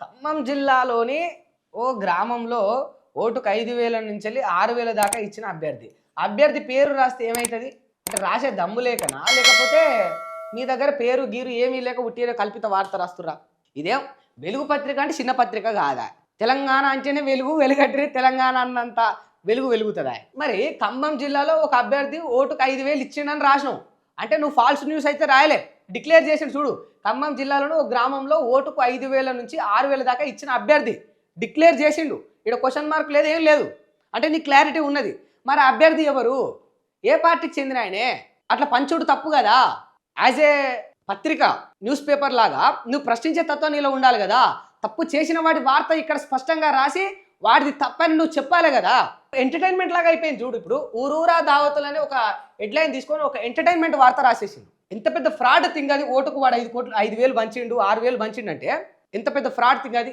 ఖమ్మం జిల్లాలోని ఓ గ్రామంలో ఓటుకు 5,000 నుంచి 6,000 దాకా ఇచ్చిన అభ్యర్థి పేరు రాస్తే ఏమవుతుంది? అంటే రాసే దమ్ము లేకనా, లేకపోతే మీ దగ్గర పేరు గీరు ఏమీ లేక ఉట్టిన కల్పిత వార్త రాస్తురా? ఇదేం వెలుగు పత్రిక అంటే చిన్న పత్రిక కాదా? తెలంగాణ అంటేనే వెలుగు, వెలుగట్రి తెలంగాణ అన్నంత వెలుగు వెలుగుతుందా? మరి ఖమ్మం జిల్లాలో ఒక అభ్యర్థి ఓటుకు 5,000 ఇచ్చిండని రాసినావు అంటే నువ్వు ఫాల్స్ న్యూస్ అయితే రాయలే, డిక్లేర్ చేసిన చూడు. ఖమ్మం జిల్లాలోని ఒక గ్రామంలో ఓటుకు 5,000 నుంచి 6,000 దాకా ఇచ్చిన అభ్యర్థి డిక్లేర్ చేసిండు. ఇక్కడ క్వశ్చన్ మార్క్ లేదు, ఏం లేదు. అంటే నీ క్లారిటీ ఉన్నది. మరి అభ్యర్థి ఎవరు, ఏ పార్టీకి చెందిన ఆయనే? అట్లా పంచుడు తప్పు కదా. యాజ్ ఏ పత్రిక, న్యూస్ పేపర్ లాగా నువ్వు ప్రశ్నించే తత్వం నీలో ఉండాలి కదా. తప్పు చేసిన వాడి వార్త ఇక్కడ స్పష్టంగా రాసి వాడిది తప్పని నువ్వు చెప్పాలి కదా. ఎంటర్టైన్మెంట్ లాగా అయిపోయింది చూడు. ఇప్పుడు ఊరూరా దావతులని ఒక హెడ్లైన్ తీసుకొని ఒక ఎంటర్టైన్మెంట్ వార్త రాసేసిండు. ఎంత పెద్ద ఫ్రాడ్ థింగ్ అది. ఓటుకు వాడు 5,000 పంచిండు, 6,000 పంచిండు అంటే ఎంత పెద్ద ఫ్రాడ్ థింగ్ అది.